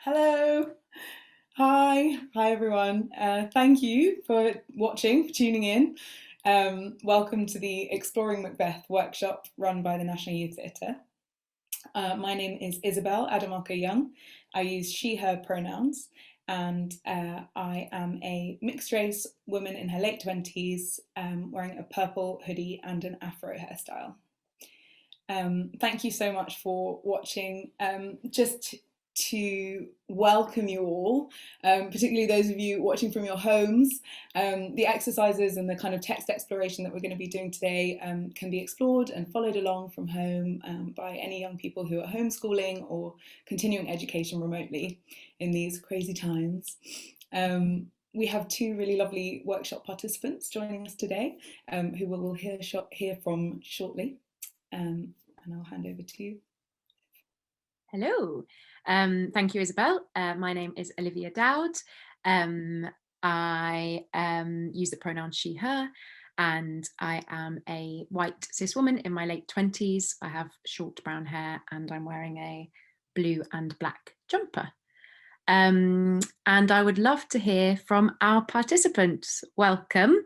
Hello. Hi everyone. Thank you for watching, for tuning in. Welcome to the Exploring Macbeth workshop run by the National Youth Theatre. My name is Isabel Adomakoh Young. I use she, her pronouns, and I am a mixed race woman in her late 20s, wearing a purple hoodie and an afro hairstyle. Thank you so much for watching. Just to welcome you all, particularly those of you watching from your homes. The exercises and the kind of text exploration that we're going to be doing today can be explored and followed along from home by any young people who are homeschooling or continuing education remotely in these crazy times. We have two really lovely workshop participants joining us today, who we will hear from shortly. And I'll hand over to you. Hello, thank you, Isabel. My name is Olivia Dowd. I use the pronoun she, her, and I am a white cis woman in my late 20s. I have short brown hair and I'm wearing a blue and black jumper. And I would love to hear from our participants. Welcome.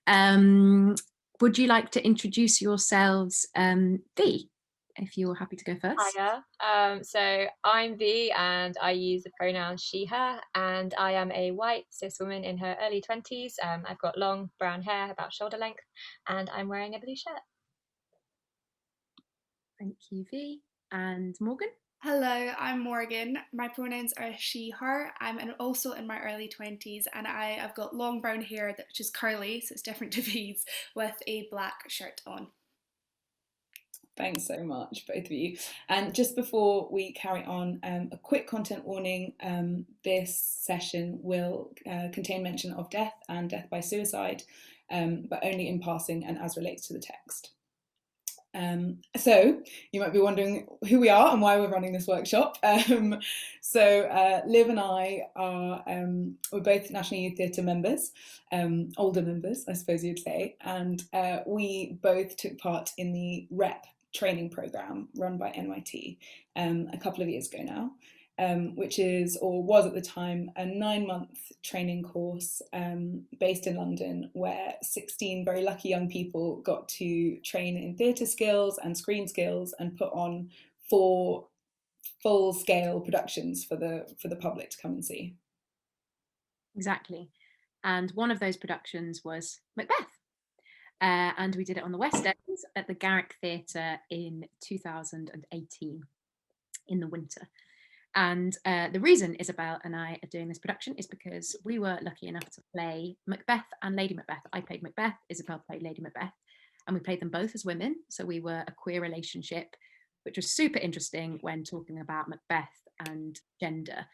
Would you like to introduce yourselves, V? If you're happy to go first. Hiya. So I'm V and I use the pronoun she, her, and I am a white cis woman in her early 20s. I've got long brown hair, about shoulder length, and I'm wearing a blue shirt. Thank you, V. And Morgan? Hello, I'm Morgan. My pronouns are she, her. I'm also in my early 20s and I've got long brown hair which is curly, so it's different to V's, with a black shirt on. Thanks so much, both of you. And just before we carry on, a quick content warning. This session will contain mention of death and death by suicide, but only in passing and as relates to the text. So you might be wondering who we are and why we're running this workshop. Liv and I are we're both National Youth Theatre members, older members, I suppose you'd say, and we both took part in the REP training program run by NYT a couple of years ago now, which is, or was at the time, a 9-month training course based in London, where 16 very lucky young people got to train in theatre skills and screen skills and put on 4 full-scale productions for the public to come and see. Exactly. And one of those productions was Macbeth. And we did it on the West End at the Garrick Theatre in 2018 in the winter. And the reason Isabel and I are doing this production is because we were lucky enough to play Macbeth and Lady Macbeth. I played Macbeth, Isabel played Lady Macbeth, and we played them both as women. So we were a queer relationship, which was super interesting when talking about Macbeth and gender.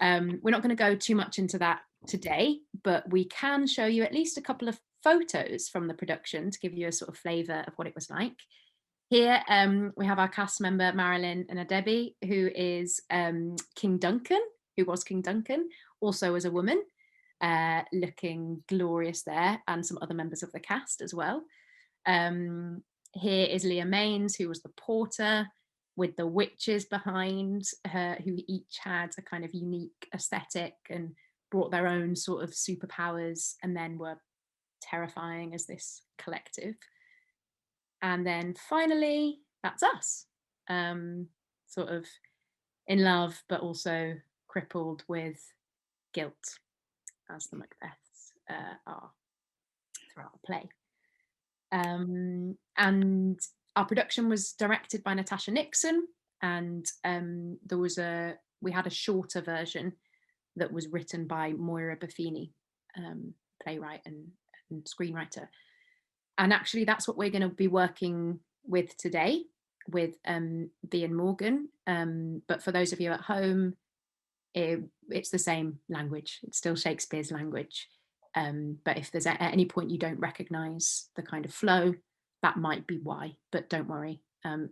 We're not going to go too much into that today, but we can show you at least a couple of photos from the production to give you a sort of flavour of what it was like. Here we have our cast member Marilyn and Debbie, who is King Duncan, who was King Duncan, also as a woman, looking glorious there, and some other members of the cast as well. Here is Leah Mains, who was the porter, with the witches behind her, who each had a kind of unique aesthetic and brought their own sort of superpowers and then were terrifying as this collective. And then finally, that's us, sort of in love, but also crippled with guilt, as the Macbeths are throughout the play. And our production was directed by Natasha Nixon, and we had a shorter version that was written by Moira Buffini, playwright and screenwriter. And actually that's what we're going to be working with today with V and Morgan. But for those of you at home, it's the same language. It's still Shakespeare's language. But if there's at any point you don't recognise the kind of flow, that might be why. But don't worry,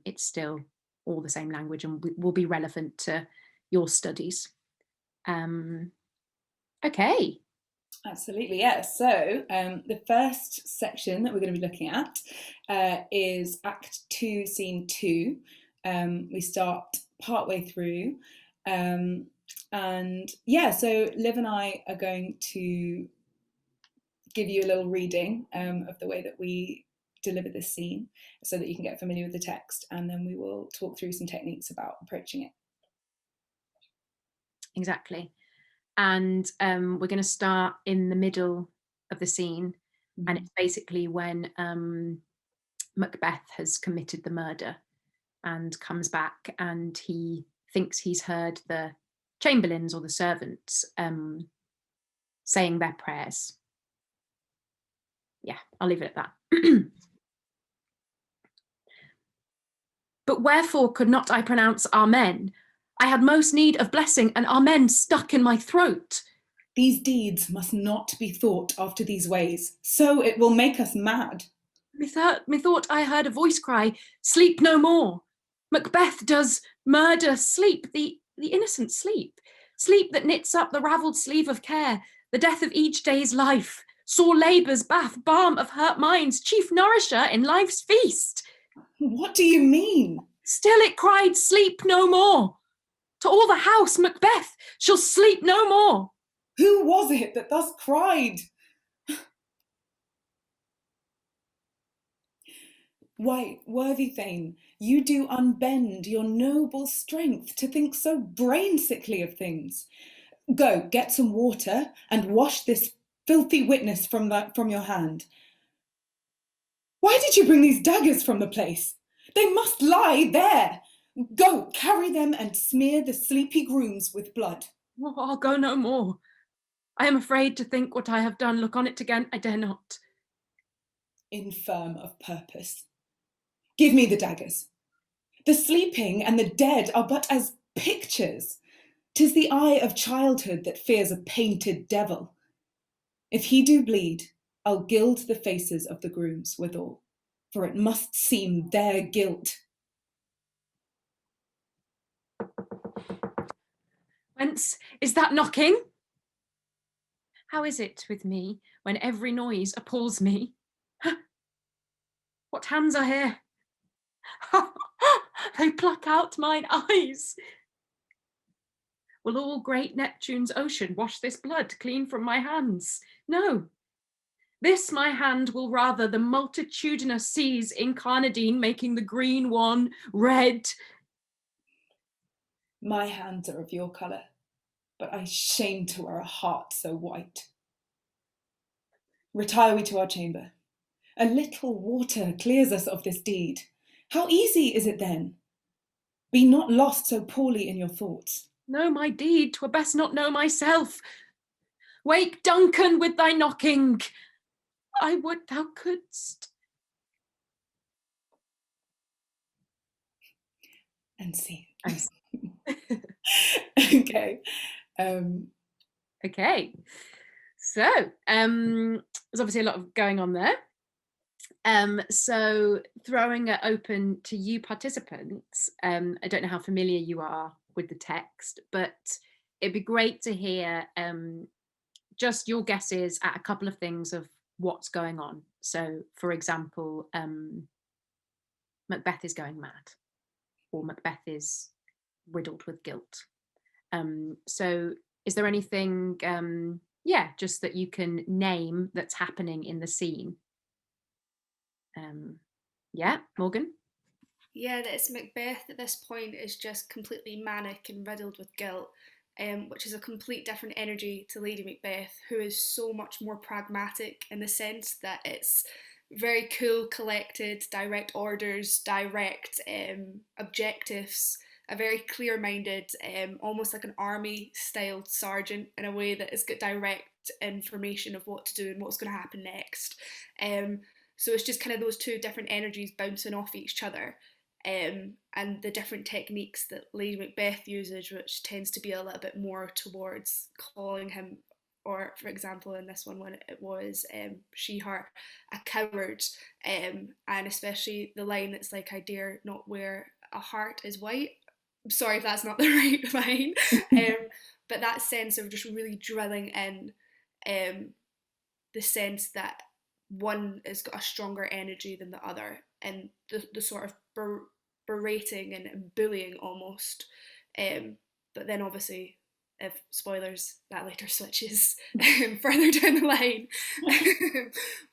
it's still all the same language and will be relevant to your studies. Okay. Absolutely, yes. So the first section that we're going to be looking at is Act 2, Scene 2. We start partway through And yeah, so Liv and I are going to give you a little reading of the way that we deliver this scene so that you can get familiar with the text, and then we will talk through some techniques about approaching it. Exactly. And we're going to start in the middle of the scene, and it's basically when Macbeth has committed the murder and comes back, and he thinks he's heard the chamberlains or the servants saying their prayers. Yeah, I'll leave it at that. But wherefore could not I pronounce Amen? I had most need of blessing, and Amen stuck in my throat. These deeds must not be thought after these ways, so it will make us mad. Methought I heard a voice cry, sleep no more. Macbeth does murder sleep, the innocent sleep. Sleep that knits up the ravelled sleeve of care, the death of each day's life. Sore labour's bath, balm of hurt minds, chief nourisher in life's feast. What do you mean? Still it cried, sleep no more. To all the house, Macbeth shall sleep no more. Who was it that thus cried? Why, worthy Thane, you do unbend your noble strength to think so brain-sickly of things. Go, get some water and wash this filthy witness from your hand. Why did you bring these daggers from the place? They must lie there. Go, carry them and smear the sleepy grooms with blood. Oh, I'll go no more. I am afraid to think what I have done. Look on it again, I dare not. Infirm of purpose. Give me the daggers. The sleeping and the dead are but as pictures. 'Tis the eye of childhood that fears a painted devil. If he do bleed, I'll gild the faces of the grooms withal, for it must seem their guilt. Whence is that knocking? How is it with me when every noise appalls me? What hands are here? They pluck out mine eyes. Will all great Neptune's ocean wash this blood clean from my hands? No. This my hand will rather the multitudinous seas incarnadine, making the green one red. My hands are of your colour, but I shame to wear a heart so white. Retire we to our chamber. A little water clears us of this deed. How easy is it then? Be not lost so poorly in your thoughts. Know my deed, 'twere best not know myself. Wake, Duncan, with thy knocking. I would thou couldst. And see. Okay. Okay. Okay. So there's obviously a lot of going on there. So throwing it open to you participants, I don't know how familiar you are with the text, but it'd be great to hear just your guesses at a couple of things of what's going on. So for example, Macbeth is going mad, or Macbeth is riddled with guilt. So is there anything, just that you can name that's happening in the scene? Yeah, Morgan? Yeah, this Macbeth at this point is just completely manic and riddled with guilt, which is a complete different energy to Lady Macbeth, who is so much more pragmatic in the sense that it's very cool, collected, direct orders, direct objectives, a very clear-minded, almost like an army-styled sergeant in a way that has got direct information of what to do and what's going to happen next. So it's just kind of those two different energies bouncing off each other, and the different techniques that Lady Macbeth uses, which tends to be a little bit more towards calling him, or for example in this one when it was she, her, a coward, and especially the line that's like, I dare not wear a heart as white. I'm sorry if that's not the right line, but that sense of just really drilling in the sense that one has got a stronger energy than the other, and the sort of berating and bullying almost, but then obviously if spoilers, that later switches further down the line.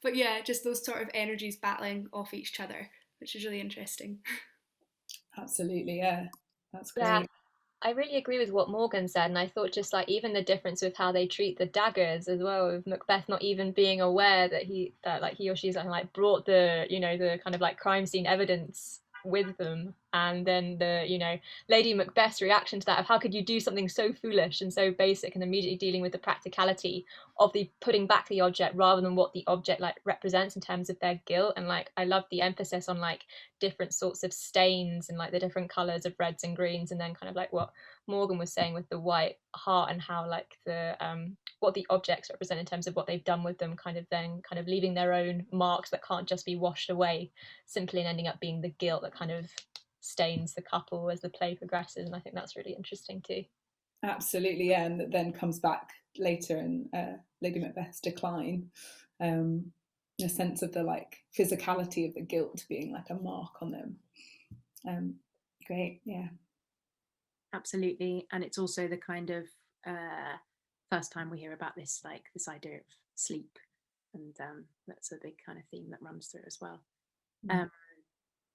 But yeah, just those sort of energies battling off each other, which is really interesting. Absolutely, yeah, that's great. Yeah, I really agree with what Morgan said, and I thought just like even the difference with how they treat the daggers as well, with Macbeth not even being aware that he or she's like brought the the kind of like crime scene evidence with them, and then the Lady Macbeth's reaction to that of how could you do something so foolish and so basic, and immediately dealing with the practicality of the putting back the object rather than what the object like represents in terms of their guilt. And like I love the emphasis on like different sorts of stains and like the different colors of reds and greens, and then kind of like what Morgan was saying with the white heart and how like the what the objects represent in terms of what they've done with them, kind of then kind of leaving their own marks that can't just be washed away simply, and ending up being the guilt that kind of stains the couple as the play progresses. And I think that's really interesting too. Absolutely, yeah, and that then comes back later in Lady Macbeth's decline. The sense of the like physicality of the guilt being like a mark on them. Great, yeah. Absolutely. And it's also the kind of first time we hear about this idea of sleep, and that's a big kind of theme that runs through as well.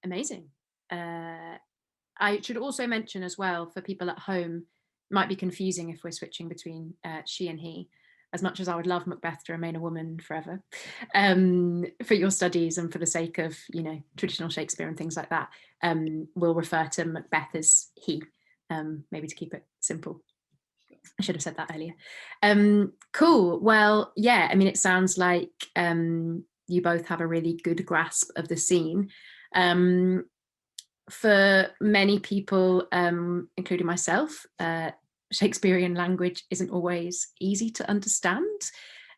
Amazing. I should also mention as well, for people at home, it might be confusing if we're switching between she and he. As much as I would love Macbeth to remain a woman forever, for your studies and for the sake of traditional Shakespeare and things like that, we'll refer to Macbeth as he, maybe to keep it simple. I should have said that earlier. Cool. Well, yeah, I mean, it sounds like you both have a really good grasp of the scene. For many people, including myself, Shakespearean language isn't always easy to understand.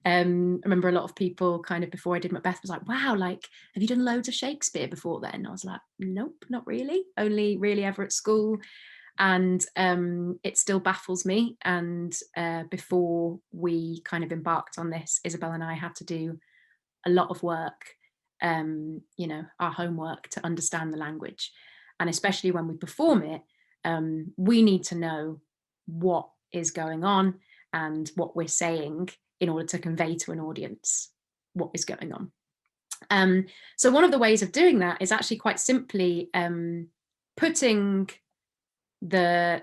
I remember a lot of people kind of before I did Macbeth was like, wow, like, have you done loads of Shakespeare before then? I was like, nope, not really. Only really ever at school. And it still baffles me. And before we kind of embarked on this, Isabel and I had to do a lot of work, our homework to understand the language. And especially when we perform it, we need to know what is going on and what we're saying in order to convey to an audience what is going on. So one of the ways of doing that is actually quite simply putting the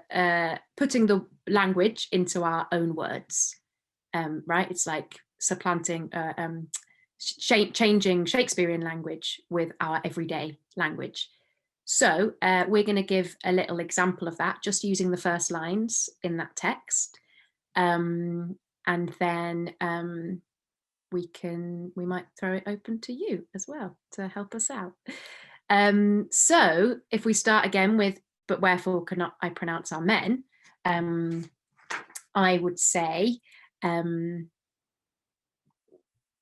language into our own words, right? It's like supplanting, changing Shakespearean language with our everyday language. So we're going to give a little example of that, just using the first lines in that text, and then we might throw it open to you as well to help us out. So if we start again with, but wherefore cannot I pronounce our men? I would say,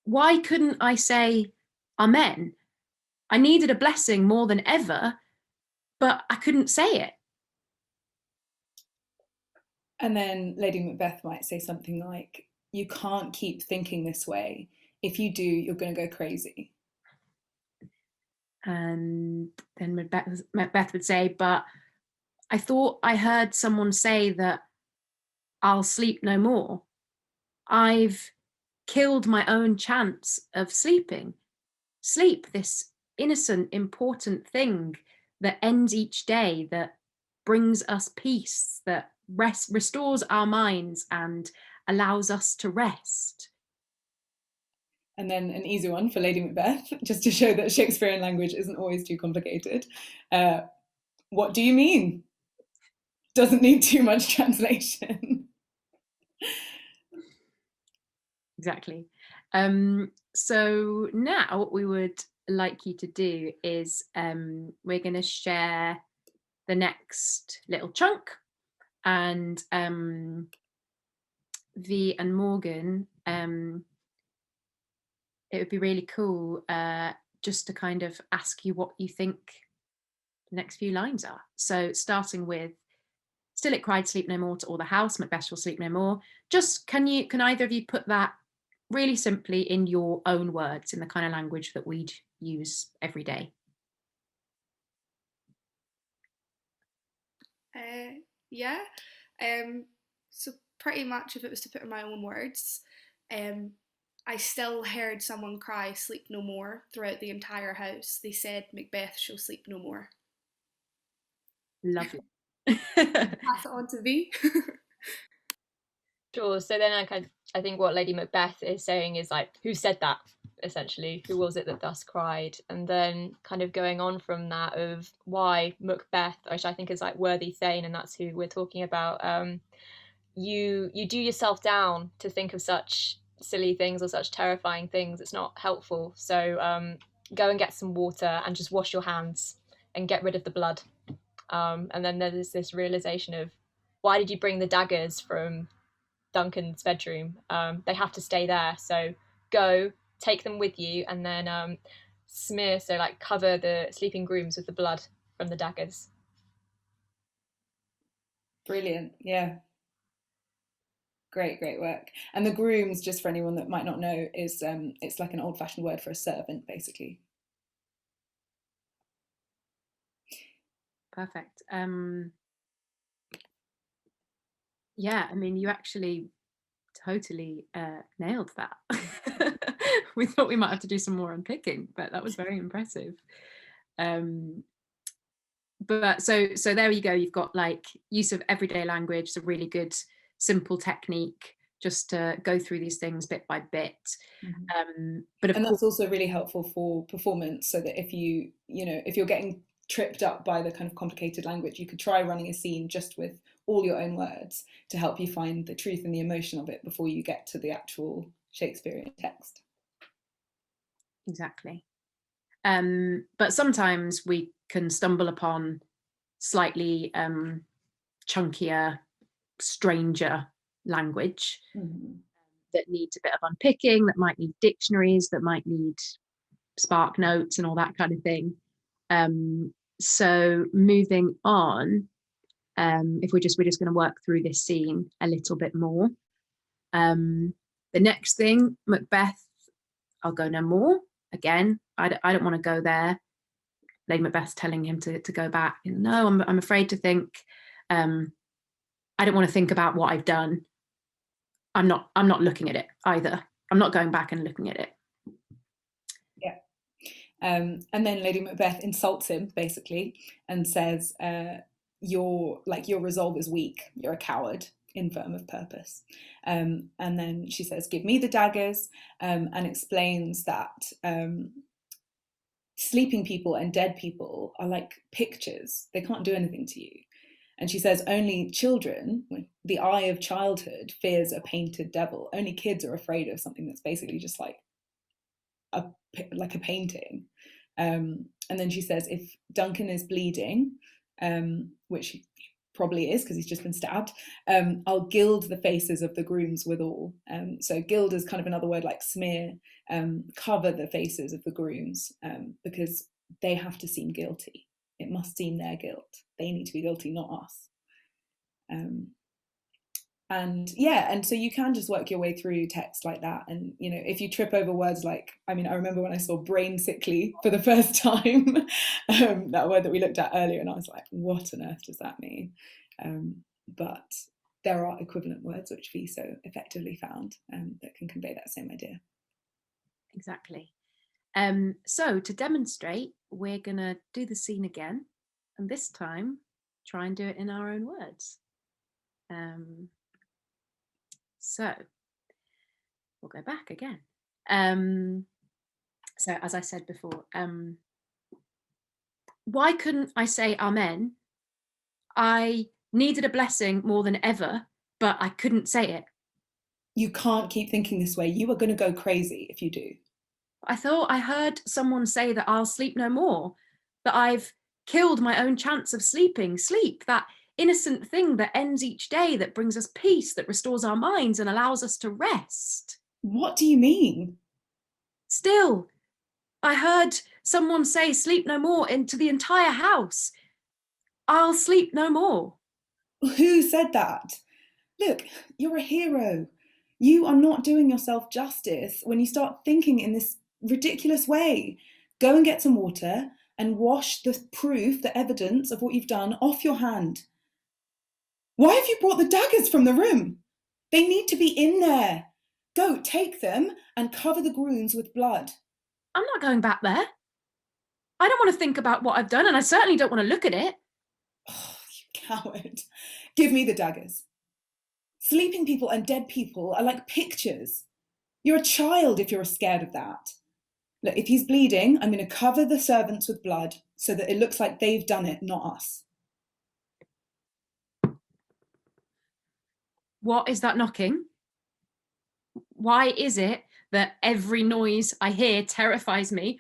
why couldn't I say amen? I needed a blessing more than ever, but I couldn't say it. And then Lady Macbeth might say something like, you can't keep thinking this way. If you do, you're going to go crazy. And then Macbeth would say, but I thought I heard someone say that I'll sleep no more. I've killed my own chance of sleeping. Sleep, this innocent, important thing that ends each day, that brings us peace, that restores our minds and allows us to rest. And then an easy one for Lady Macbeth, just to show that Shakespearean language isn't always too complicated. What do you mean? Doesn't need too much translation. Exactly. So now what we would like you to do is we're going to share the next little chunk, and V and Morgan, it would be really cool just to kind of ask you what you think the next few lines are. So starting with, still it cried, sleep no more to all the house, Macbeth shall sleep no more. Just can either of you put that really simply in your own words, in the kind of language that we'd use every day? Yeah. So pretty much, if it was to put in my own words, I still heard someone cry "Sleep no more" throughout the entire house. They said, "Macbeth shall sleep no more." Lovely. Pass it on to V. Sure. So then I think what Lady Macbeth is saying is like, who said that? Essentially, who was it that thus cried? And then kind of going on from that of why Macbeth, which I think is like worthy Thane, and that's who we're talking about. You do yourself down to think of such silly things or such terrifying things. It's not helpful. So go and get some water and just wash your hands and get rid of the blood. And then there's this realization of, why did you bring the daggers from Duncan's bedroom? They have to stay there. So go, take them with you, and then smear, so like cover the sleeping grooms with the blood from the daggers. Brilliant. Yeah. Great work. And the grooms, just for anyone that might not know, is it's like an old-fashioned word for a servant, basically. Perfect. Yeah, I mean, you actually totally nailed that. We thought we might have to do some more unpicking, but that was very impressive. But so there you go. You've got like use of everyday language, it's a really good simple technique just to go through these things bit by bit. But of and course, that's also really helpful for performance, so that if if you're getting tripped up by the kind of complicated language, you could try running a scene just with all your own words to help you find the truth and the emotion of it before you get to the actual Shakespearean text. Exactly. But sometimes we can stumble upon slightly chunkier, stranger language that needs a bit of unpicking, that might need dictionaries, that might need spark notes and all that kind of thing. So moving on, if we're just going to work through this scene a little bit more. The next thing, Macbeth, I'll go no more. Again, I don't want to go there. Lady Macbeth's telling him to go back. No, I'm afraid to think. I don't want to think about what I've done. I'm not looking at it either. I'm not going back and looking at it. Yeah. And then Lady Macbeth insults him basically and says, your resolve is weak. You're a coward, infirm of purpose. And then she says, give me the daggers, and explains that sleeping people and dead people are like pictures. They can't do anything to you. And she says, only children, the eye of childhood fears a painted devil. Only kids are afraid of something that's basically just like a painting. And then she says, if Duncan is bleeding, which he probably is because he's just been stabbed, I'll gild the faces of the grooms withal. So gild is kind of another word like smear, cover the faces of the grooms, because they have to seem guilty. It must seem their guilt. They need to be guilty, not us. And so you can just work your way through text like that. And if you trip over words like, I remember when I saw brain sickly for the first time, that word that we looked at earlier, and I was like, what on earth does that mean? But there are equivalent words which we so effectively found that can convey that same idea. Exactly. So to demonstrate, we're gonna do the scene again, and this time try and do it in our own words. So we'll go back again. So as I said before, why couldn't I say amen? I needed a blessing more than ever, but I couldn't say it. You can't keep thinking this way. You are going to go crazy if you do. I thought I heard someone say that I'll sleep no more, that I've killed my own chance of sleeping. Sleep, that innocent thing that ends each day, that brings us peace, that restores our minds and allows us to rest. What do you mean? Still, I heard someone say sleep no more into the entire house. I'll sleep no more. Who said that? Look, you're a hero. You are not doing yourself justice when you start thinking in this ridiculous way. Go and get some water and wash the proof, the evidence of what you've done off your hand. Why have you brought the daggers from the room? They need to be in there. Go, take them and cover the grooms with blood. I'm not going back there. I don't want to think about what I've done, and I certainly don't want to look at it. Oh, you coward. Give me the daggers. Sleeping people and dead people are like pictures. You're a child if you're scared of that. Look, if he's bleeding, I'm going to cover the servants with blood so that it looks like they've done it, not us. What is that knocking? Why is it that every noise I hear terrifies me?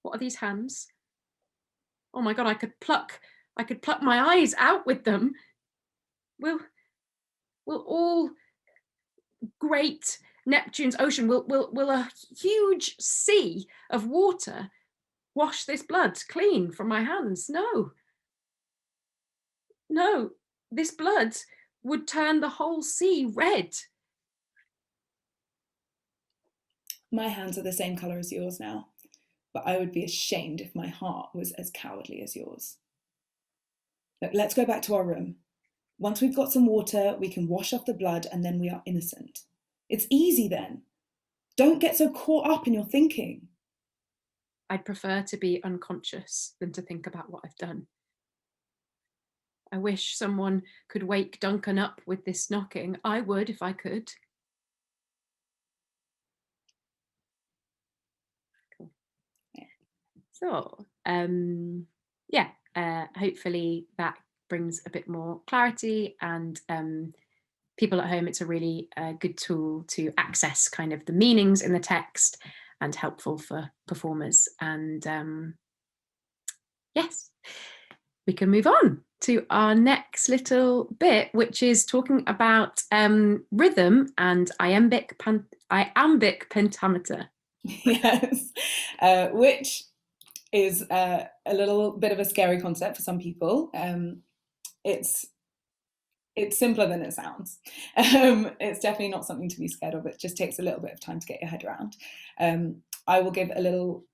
What are these hands? Oh my God, I could pluck my eyes out with them. Will all great Neptune's ocean, will a huge sea of water wash this blood clean from my hands? No. No, this blood would turn the whole sea red. My hands are the same colour as yours now, but I would be ashamed if my heart was as cowardly as yours. Look, let's go back to our room. Once we've got some water, we can wash off the blood and then we are innocent. It's easy then. Don't get so caught up in your thinking. I'd prefer to be unconscious than to think about what I've done. I wish someone could wake Duncan up with this knocking. I would if I could. Cool. So, hopefully that brings a bit more clarity, and people at home, it's a really good tool to access kind of the meanings in the text and helpful for performers. And yes, we can move on to our next little bit, which is talking about rhythm and iambic pentameter. Yes, which is a little bit of a scary concept for some people. It's simpler than it sounds. It's definitely not something to be scared of. It just takes a little bit of time to get your head around. I will give a little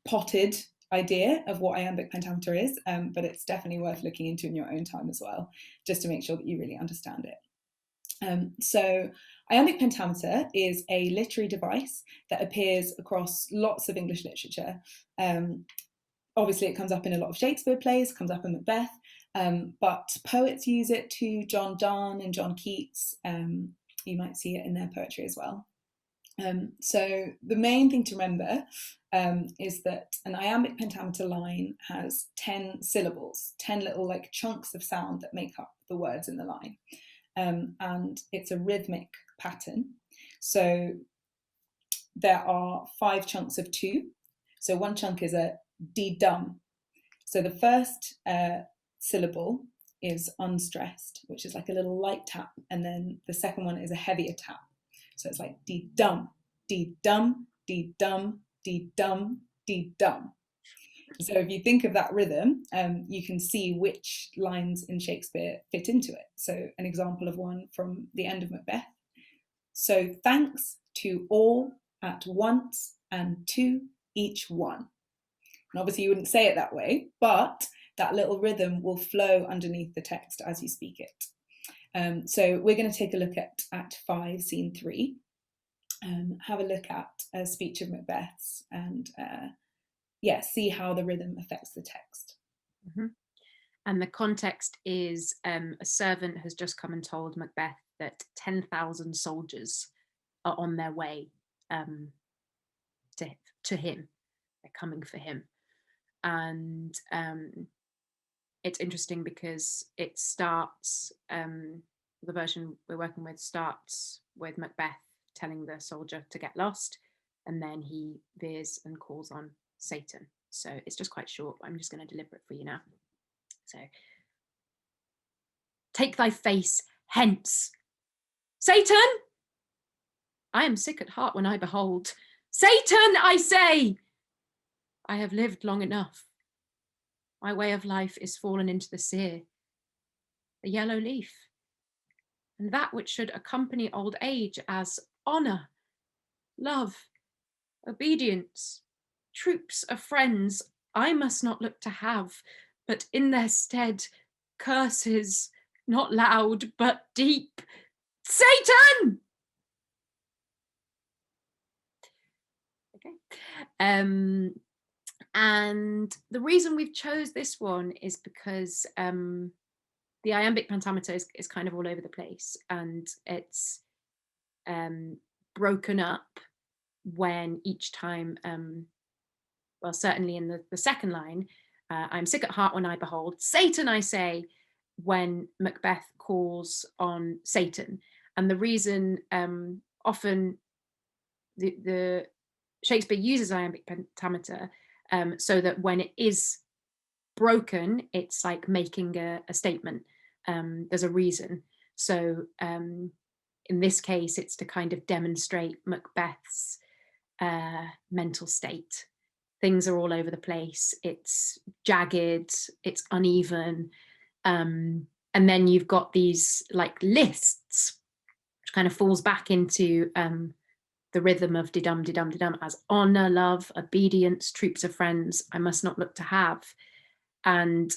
potted idea of what iambic pentameter is, but it's definitely worth looking into in your own time as well, just to make sure that you really understand it. So iambic pentameter is a literary device that appears across lots of English literature. Obviously it comes up in a lot of Shakespeare plays, comes up in Macbeth, but poets use it too. John Donne and John Keats, you might see it in their poetry as well. So the main thing to remember is that an iambic pentameter line has 10 syllables, 10 little like chunks of sound that make up the words in the line. And it's a rhythmic pattern. So there are 5 chunks of 2. So one chunk is a dee-dum. So the first syllable is unstressed, which is like a little light tap. And then the second one is a heavier tap. So it's like dee-dum, dee-dum, dee-dum, dee-dum, dee-dum. So if you think of that rhythm, you can see which lines in Shakespeare fit into it. So an example of one from the end of Macbeth. So thanks to all at once and to each one. And obviously you wouldn't say it that way, but that little rhythm will flow underneath the text as you speak it. So we're going to take a look at Act 5, Scene 3. Have a look at a speech of Macbeth's and see how the rhythm affects the text. Mm-hmm. And the context is a servant has just come and told Macbeth that 10,000 soldiers are on their way to him. They're coming for him. And it's interesting because it starts, the version we're working with starts with Macbeth telling the soldier to get lost, and then he veers and calls on Satan. So it's just quite short, but I'm just going to deliver it for you now. So, take thy face hence, Satan! I am sick at heart when I behold. Satan, I say! I have lived long enough. My way of life is fallen into the sear, the yellow leaf, and that which should accompany old age as honour, love, obedience, troops of friends, I must not look to have, but in their stead curses, not loud, but deep. Satan! Okay. And the reason we've chose this one is because the Iambic Pentameter is kind of all over the place, and it's broken up when each time, well, certainly in the second line, I'm sick at heart when I behold Satan, I say, when Macbeth calls on Satan. And the reason often the Shakespeare uses Iambic Pentameter so that when it is broken, it's like making a statement. There's a reason. So in this case, it's to kind of demonstrate Macbeth's mental state. Things are all over the place. It's jagged, it's uneven. And then you've got these like lists, which kind of falls back into the rhythm of didum, didum, didum, as honor, love, obedience, troops of friends, I must not look to have. And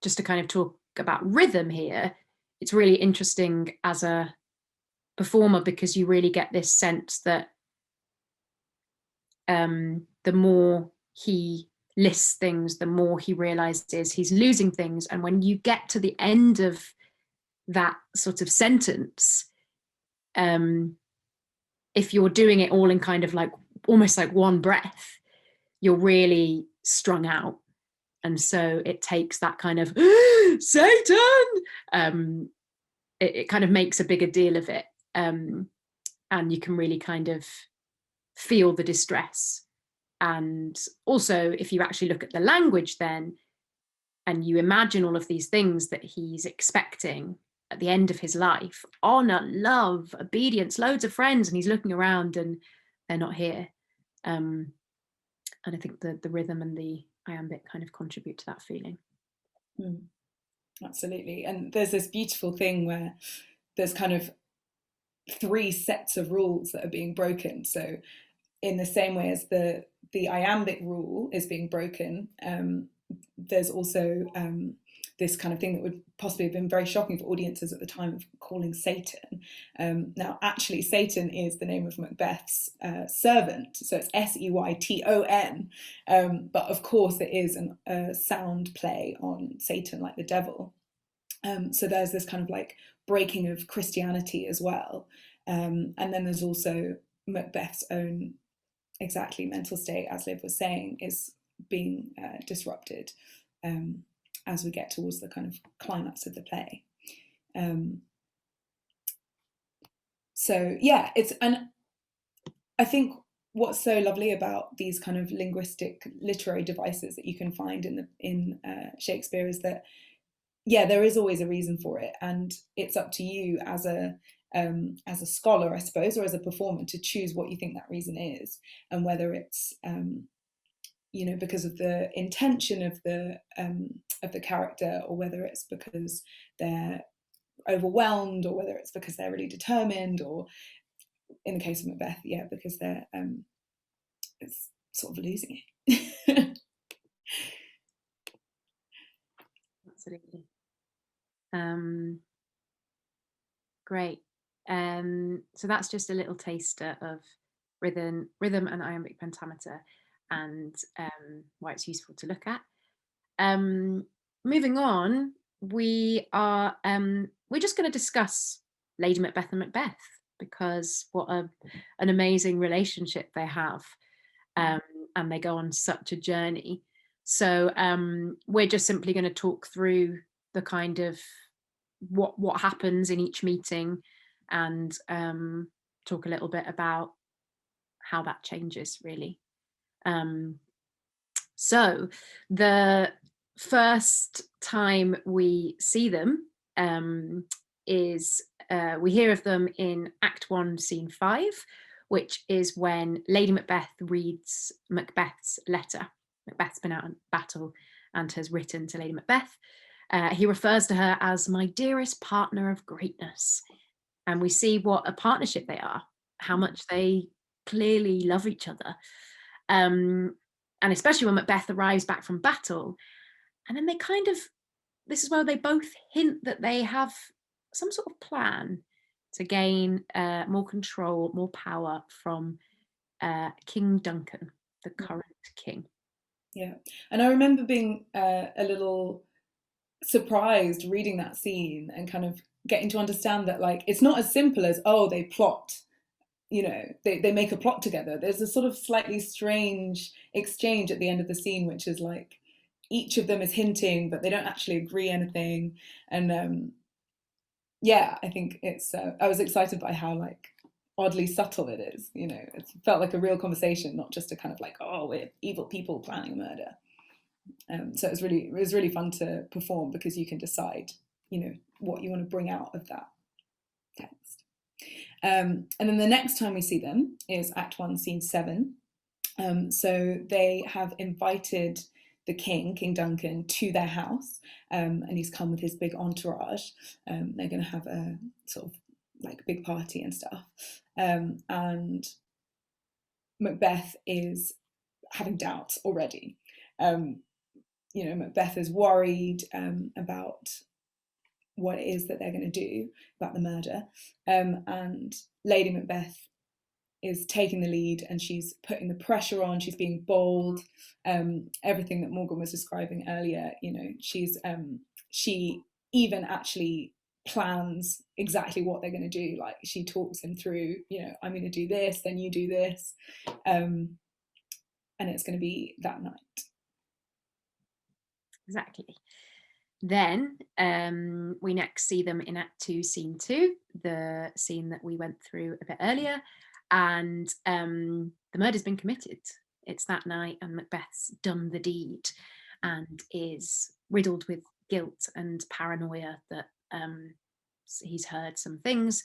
just to kind of talk about rhythm here, it's really interesting as a performer because you really get this sense that the more he lists things, the more he realizes he's losing things. And when you get to the end of that sort of sentence, if you're doing it all in kind of like almost like one breath, you're really strung out. And so it takes that kind of Satan, it kind of makes a bigger deal of it, and you can really kind of feel the distress. And also, if you actually look at the language then, and you imagine all of these things that he's expecting at the end of his life, honor, love, obedience, loads of friends, and he's looking around and they're not here. And I think the rhythm and the iambic kind of contribute to that feeling. Absolutely. And there's this beautiful thing where there's kind of 3 sets of rules that are being broken. So in the same way as the iambic rule is being broken, there's also this kind of thing that would possibly have been very shocking for audiences at the time of calling Satan. Now, actually, Satan is the name of Macbeth's servant, so it's Seyton. But of course, it is a sound play on Satan, like the devil. So there's this kind of like breaking of Christianity as well. And then there's also Macbeth's own exactly mental state, as Liv was saying, is being disrupted as we get towards the kind of climax of the play. So yeah, and I think what's so lovely about these kind of linguistic literary devices that you can find in Shakespeare is that, yeah, there is always a reason for it, and it's up to you as a scholar, I suppose, or as a performer, to choose what you think that reason is, and whether it's because of the intention of the character, or whether it's because they're overwhelmed, or whether it's because they're really determined, or in the case of Macbeth, yeah, because they're it's sort of losing it. Absolutely. Great. So that's just a little taster of rhythm and iambic pentameter, and why it's useful to look at. Moving on, we're just going to discuss Lady Macbeth and Macbeth, because what an amazing relationship they have, and they go on such a journey. So we're just simply going to talk through the kind of what happens in each meeting, and talk a little bit about how that changes, really. So the first time we see them is we hear of them in Act 1, Scene 5, which is when Lady Macbeth reads Macbeth's letter. Macbeth's been out in battle and has written to Lady Macbeth. He refers to her as my dearest partner of greatness. And we see what a partnership they are, how much they clearly love each other. And especially when Macbeth arrives back from battle, and then this is where they both hint that they have some sort of plan to gain more control, more power from King Duncan, the current king. Yeah, and I remember being a little surprised reading that scene and kind of getting to understand that, like, it's not as simple as, oh, they plot, you know, they make a plot together. There's a sort of slightly strange exchange at the end of the scene, which is like each of them is hinting, but they don't actually agree anything. And yeah, I think it's, I was excited by how like oddly subtle it is, you know. It felt like a real conversation, not just a kind of like, oh, we're evil people planning a murder. So it was really fun to perform, because you can decide, you know, what you want to bring out of that text. And then the next time we see them is Act 1, Scene 7. So they have invited the king, King Duncan, to their house, and he's come with his big entourage. They're going to have a sort of like big party and stuff. And Macbeth is having doubts already. You know, Macbeth is worried about what it is that they're going to do about the murder. And Lady Macbeth is taking the lead, and she's putting the pressure on, she's being bold, everything that Morgan was describing earlier, you know, she even actually plans exactly what they're going to do. Like, she talks him through, you know, I'm going to do this, then you do this, and it's going to be that night. Exactly. Then we next see them in Act 2, Scene 2, the scene that we went through a bit earlier, and the murder's been committed. It's that night, and Macbeth's done the deed and is riddled with guilt and paranoia that he's heard some things,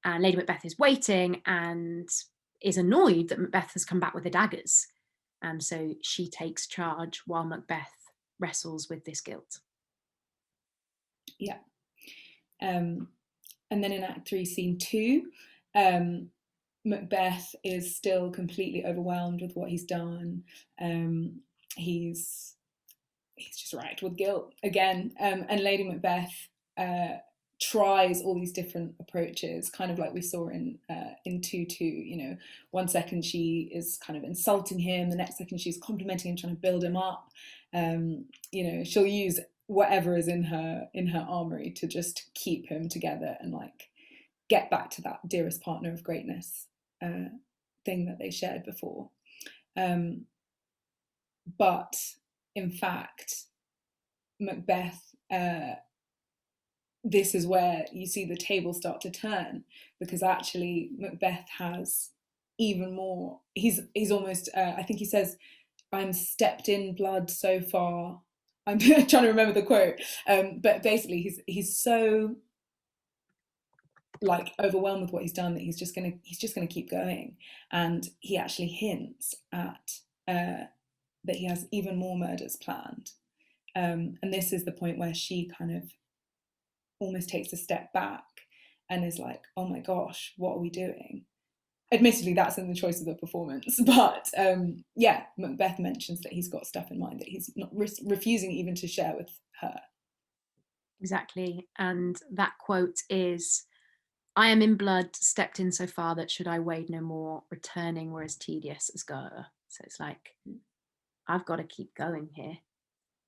and Lady Macbeth is waiting and is annoyed that Macbeth has come back with the daggers, and so she takes charge while Macbeth wrestles with this guilt. Yeah. And then in Act 3, Scene 2, Macbeth is still completely overwhelmed with what he's done. He's just racked with guilt again. And Lady Macbeth tries all these different approaches, kind of like we saw in 2-2. You know, one second she is kind of insulting him, the next second she's complimenting him, trying to build him up. You know, she'll use whatever is in her armory to just keep him together and like get back to that dearest partner of greatness thing that they shared before. But in fact, Macbeth, this is where you see the tables start to turn, because actually Macbeth has even more. He's almost, I think he says, I'm stepped in blood so far. I'm trying to remember the quote, but basically he's so like overwhelmed with what he's done that he's just gonna keep going, and he actually hints at that he has even more murders planned, and this is the point where she kind of almost takes a step back and is like, oh my gosh, what are we doing? Admittedly, that's in the choice of the performance, but yeah, Macbeth mentions that he's got stuff in mind that he's not refusing even to share with her. Exactly, and that quote is, I am in blood, stepped in so far that should I wade no more, returning were as tedious as go. So it's like, I've got to keep going here.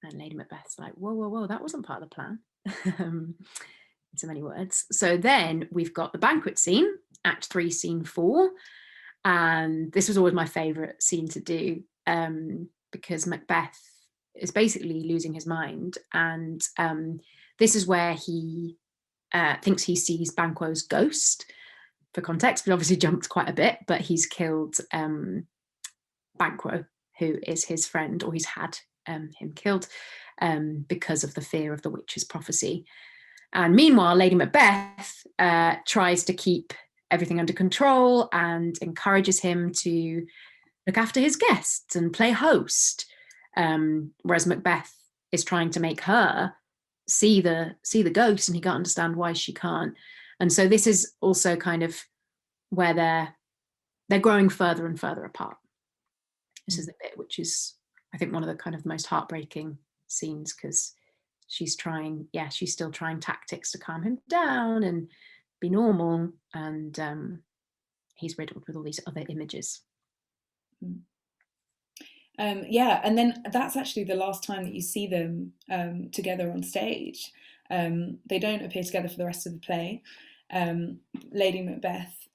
And Lady Macbeth's like, whoa, whoa, whoa, that wasn't part of the plan. In so many words. So then we've got the banquet scene, Act 3, Scene 4. And this was always my favourite scene to do, because Macbeth is basically losing his mind. And this is where he thinks he sees Banquo's ghost. For context, we obviously jumped quite a bit, but he's killed Banquo, who is his friend, or he's had him killed because of the fear of the witch's prophecy. And meanwhile, Lady Macbeth tries to keep everything under control and encourages him to look after his guests and play host, whereas Macbeth is trying to make her see the ghost, and he can't understand why she can't. And so this is also kind of where they're growing further and further apart. This is the bit which is, I think, one of the kind of most heartbreaking scenes, because she's still trying tactics to calm him down and be normal, and he's riddled with all these other images. Yeah, and then that's actually the last time that you see them together on stage. They don't appear together for the rest of the play. Lady Macbeth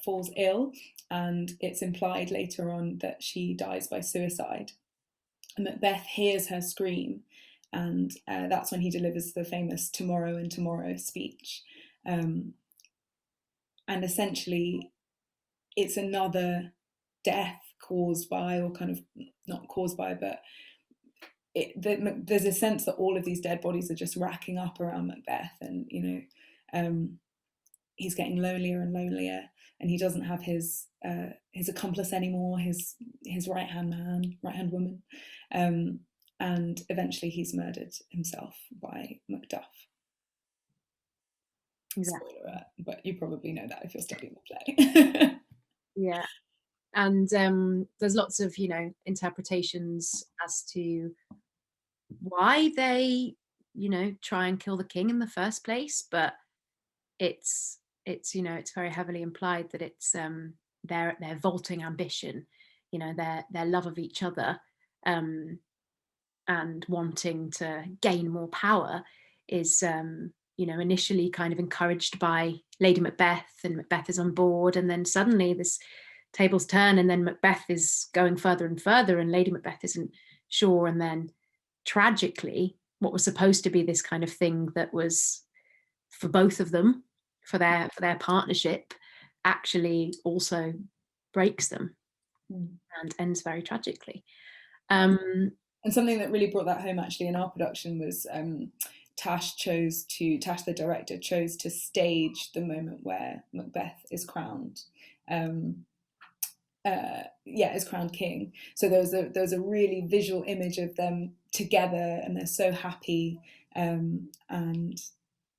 falls ill, and it's implied later on that she dies by suicide. And Macbeth hears her scream, and that's when he delivers the famous "Tomorrow and Tomorrow" speech. And essentially, it's another death caused by, or kind of not caused by, but there's a sense that all of these dead bodies are just racking up around Macbeth, and he's getting lonelier and lonelier, and he doesn't have his accomplice anymore, his right hand woman, and eventually he's murdered himself by Macduff. Exactly. Spoiler alert, but you probably know that if you're studying the play. Yeah. And there's lots of interpretations as to why they try and kill the king in the first place, but it's very heavily implied that it's their vaulting ambition, their love of each other, and wanting to gain more power is initially kind of encouraged by Lady Macbeth, and Macbeth is on board, and then suddenly this tables turn, and then Macbeth is going further and further, and Lady Macbeth isn't sure, and then tragically what was supposed to be this kind of thing that was for both of them, for their partnership, actually also breaks them and ends very tragically. And something that really brought that home actually in our production was Tash, the director, chose to stage the moment where Macbeth is crowned. Is crowned king. So there's a really visual image of them together, and they're so happy, and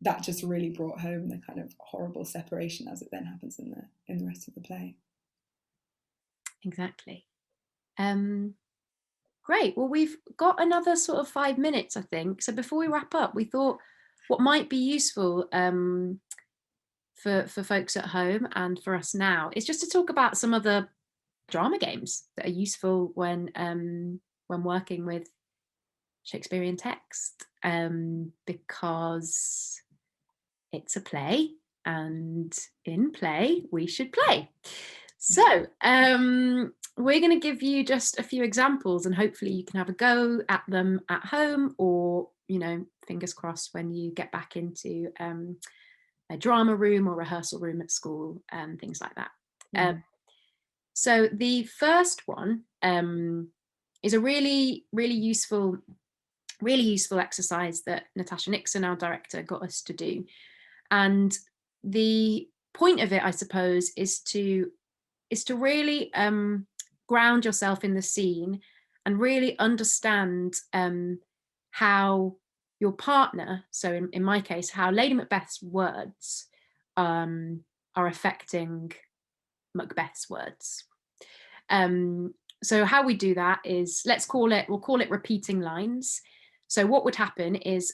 that just really brought home the kind of horrible separation as it then happens in the rest of the play. Exactly. Great. Well, we've got another sort of 5 minutes, I think. So before we wrap up, we thought what might be useful for folks at home and for us now is just to talk about some other drama games that are useful when working with Shakespearean text, because it's a play, and in play we should play. So we're going to give you just a few examples, and hopefully you can have a go at them at home, or fingers crossed when you get back into a drama room or rehearsal room at school, and things like that. So the first one is a really, really useful exercise that Natasha Nixon, our director, got us to do. And the point of it, I suppose, is to really ground yourself in the scene and really understand how your partner, so in my case, how Lady Macbeth's words are affecting Macbeth's words. So how we do that is, we'll call it repeating lines. So what would happen is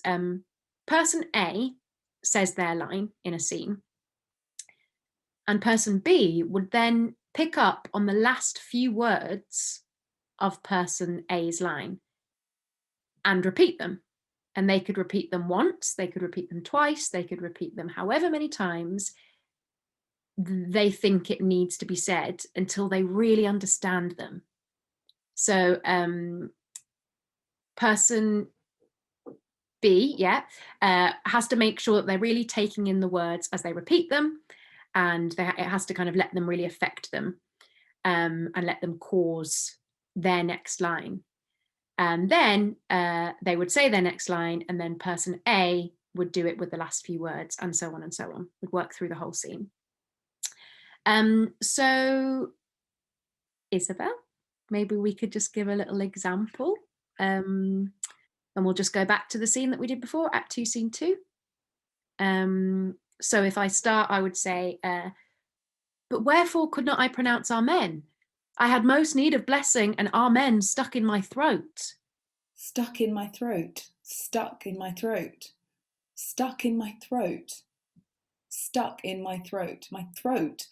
person A says their line in a scene, and person B would then pick up on the last few words of person A's line and repeat them. And they could repeat them once, they could repeat them twice, they could repeat them however many times they think it needs to be said until they really understand them. So person B has to make sure that they're really taking in the words as they repeat them, and it has to kind of let them really affect them, and let them cause their next line. And then they would say their next line, and then person A would do it with the last few words, and so on and so on. Would work through the whole scene. So Isabel, maybe we could just give a little example, and we'll just go back to the scene that we did before, Act 2, Scene 2. So if I start, I would say, but wherefore could not I pronounce amen? I had most need of blessing, and amen stuck in my throat. stuck in my throat, stuck in my throat, stuck in my throat, stuck in my throat, my throat.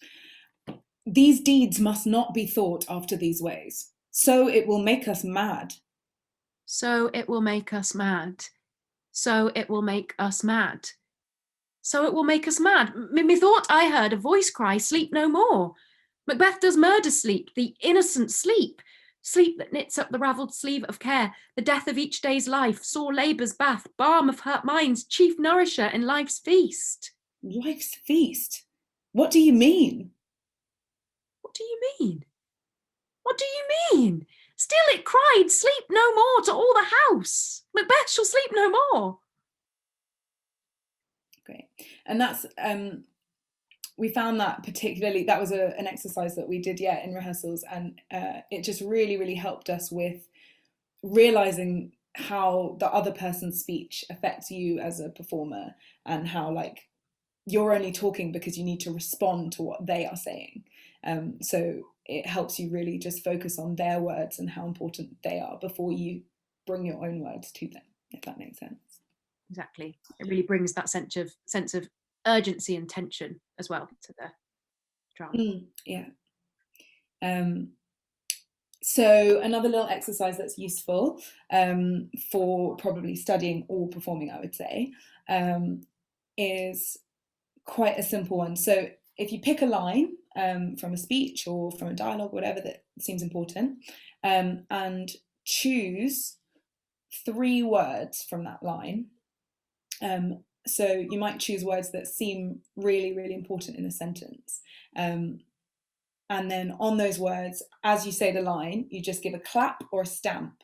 These deeds must not be thought after these ways. So it will make us mad. So it will make us mad. So it will make us mad. So it will make us mad. Methought I heard a voice cry, sleep no more. Macbeth does murder sleep, the innocent sleep. Sleep that knits up the ravelled sleeve of care, the death of each day's life, sore labour's bath, balm of hurt minds, chief nourisher in life's feast. Life's feast? What do you mean? What do you mean? What do you mean? Still it cried, sleep no more to all the house. Macbeth shall sleep no more. Great. And that's, we found that particularly, that was an exercise that we did, in rehearsals. And it just really, really helped us with realizing how the other person's speech affects you as a performer, and how like you're only talking because you need to respond to what they are saying. So it helps you really just focus on their words and how important they are before you bring your own words to them, if that makes sense. Exactly. It really brings that sense of urgency and tension as well to the drama. So another little exercise that's useful for probably studying or performing, I would say, is quite a simple one. So if you pick a line from a speech or from a dialogue, whatever that seems important, and choose 3 words from that line. So you might choose words that seem really, really important in a sentence. And then on those words, as you say the line, you just give a clap or a stamp.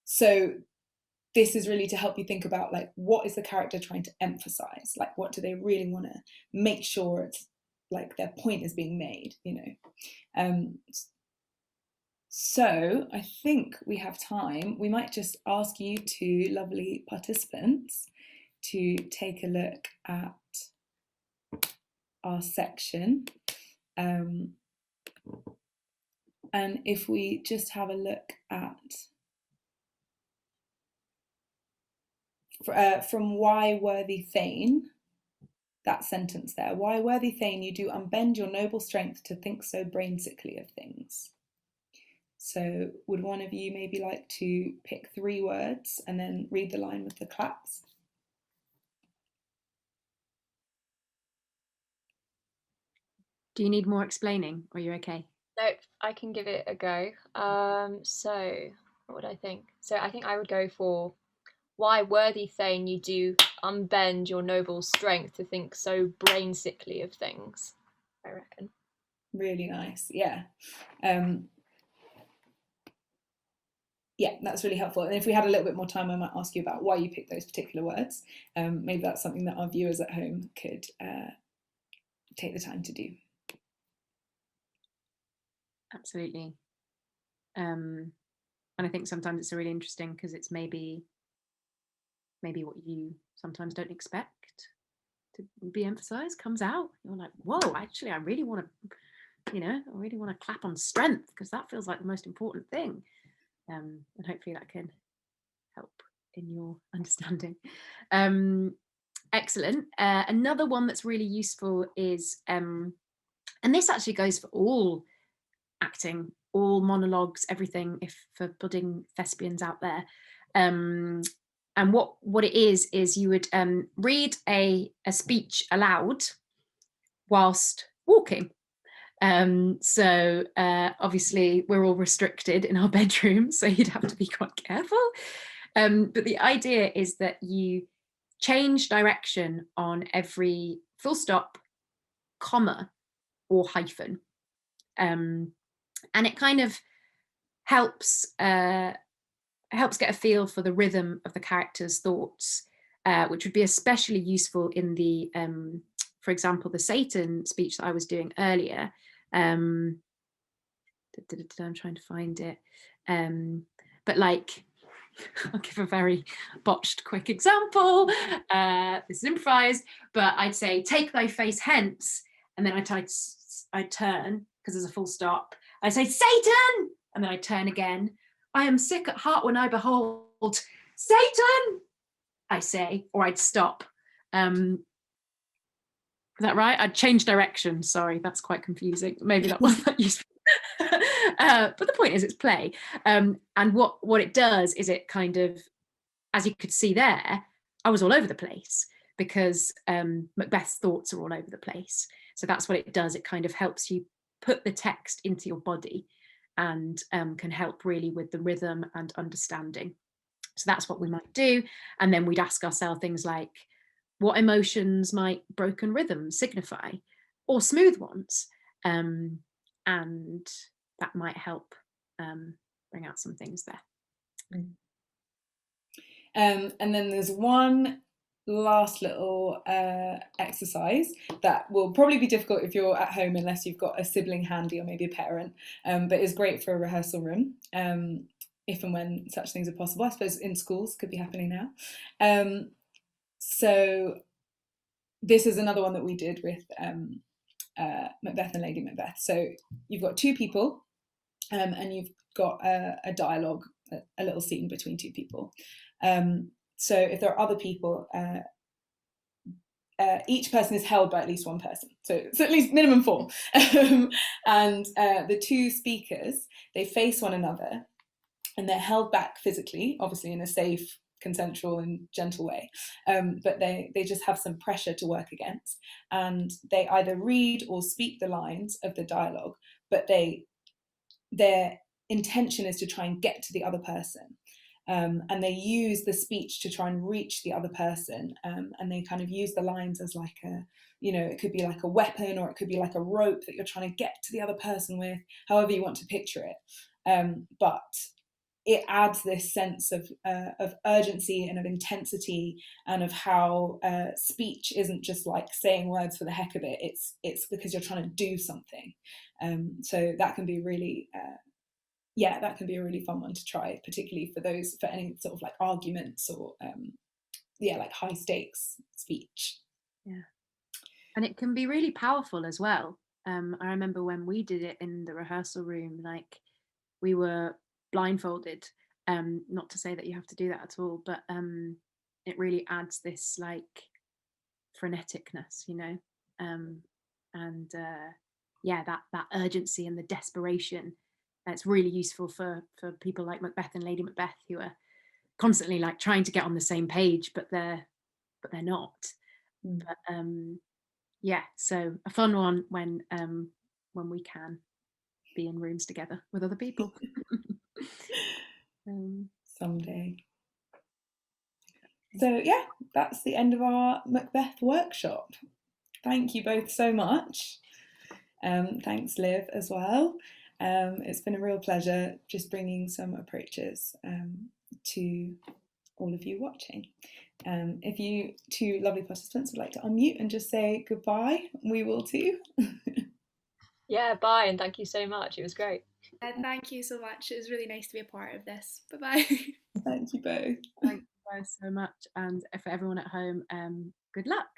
So this is really to help you think about, like, what is the character trying to emphasize? Like, what do they really want to make sure it's like their point is being made, So I think we have time. We might just ask you two lovely participants to take a look at our section. And if we just have a look at from why worthy Thane, that sentence there, why worthy Thane you do unbend your noble strength to think so brain sickly of things. So would one of you maybe like to pick 3 words and then read the line with the claps? Do you need more explaining, or are you okay? Nope, I can give it a go. So what would I think? So I think I would go for, why worthy Thane you do unbend your noble strength to think so brain sickly of things, I reckon. Really nice, yeah. Yeah, that's really helpful. And if we had a little bit more time, I might ask you about why you picked those particular words. Maybe that's something that our viewers at home could take the time to do. Absolutely. And I think sometimes it's really interesting because it's maybe what you sometimes don't expect to be emphasized comes out. You're like, whoa, actually, I really want to, clap on strength, because that feels like the most important thing. And hopefully that can help in your understanding. Excellent. Another one that's really useful is, and this actually goes for all acting, all monologues, everything, if for budding thespians out there. And what it is you would read a speech aloud whilst walking. So obviously we're all restricted in our bedrooms, so you'd have to be quite careful. But the idea is that you change direction on every full stop, comma, or hyphen. And it kind of helps get a feel for the rhythm of the character's thoughts, which would be especially useful in the, for example, the Satan speech that I was doing earlier. I'm trying to find it. But like, I'll give a very botched quick example. This is improvised, but I'd say, take thy face hence. And then I'd turn, because there's a full stop. I'd say, Satan! And then I'd turn again. I am sick at heart when I behold Satan, I say, or I'd stop. Is that right? I'd change direction. Sorry, that's quite confusing. Maybe that wasn't that useful. But the point is, it's play. And what it does is it kind of, as you could see there, I was all over the place because Macbeth's thoughts are all over the place. So that's what it does. It kind of helps you put the text into your body and can help really with the rhythm and understanding. So that's what we might do. And then we'd ask ourselves things like, what emotions might broken rhythm signify, or smooth ones? And that might help bring out some things there. And then there's one last little exercise that will probably be difficult if you're at home unless you've got a sibling handy or maybe a parent, but is great for a rehearsal room, if and when such things are possible. I suppose in schools could be happening now. So this is another one that we did with Macbeth and Lady Macbeth. So you've got two people and you've got a dialogue, a little scene between two people. So if there are other people, each person is held by at least one person. So it's at least minimum 4. And the two speakers, they face one another and they're held back physically, obviously in a safe, consensual and gentle way. But they just have some pressure to work against. And they either read or speak the lines of the dialogue, but their intention is to try and get to the other person. And they use the speech to try and reach the other person, and they kind of use the lines as like it could be like a weapon, or it could be like a rope that you're trying to get to the other person with, however you want to picture it. But it adds this sense of urgency and of intensity, and of how speech isn't just like saying words for the heck of it. It's because you're trying to do something. So that can be really that can be a really fun one to try, particularly for any sort of like arguments or like high stakes speech. Yeah, and it can be really powerful as well. I remember when we did it in the rehearsal room, like we were blindfolded. Not to say that you have to do that at all, but it really adds this like freneticness, and that urgency and the desperation. It's really useful for people like Macbeth and Lady Macbeth, who are constantly like trying to get on the same page, but they're not. But so a fun one when we can be in rooms together with other people. Someday. So yeah, that's the end of our Macbeth workshop. Thank you both so much. Thanks, Liv, as well. It's been a real pleasure just bringing some approaches to all of you watching. If you two lovely participants would like to unmute and just say goodbye, we will too. Yeah, bye, and thank you so much. It was great. Thank you so much. It was really nice to be a part of this. Bye-bye. Thank you both. Thank you guys so much. And for everyone at home, good luck.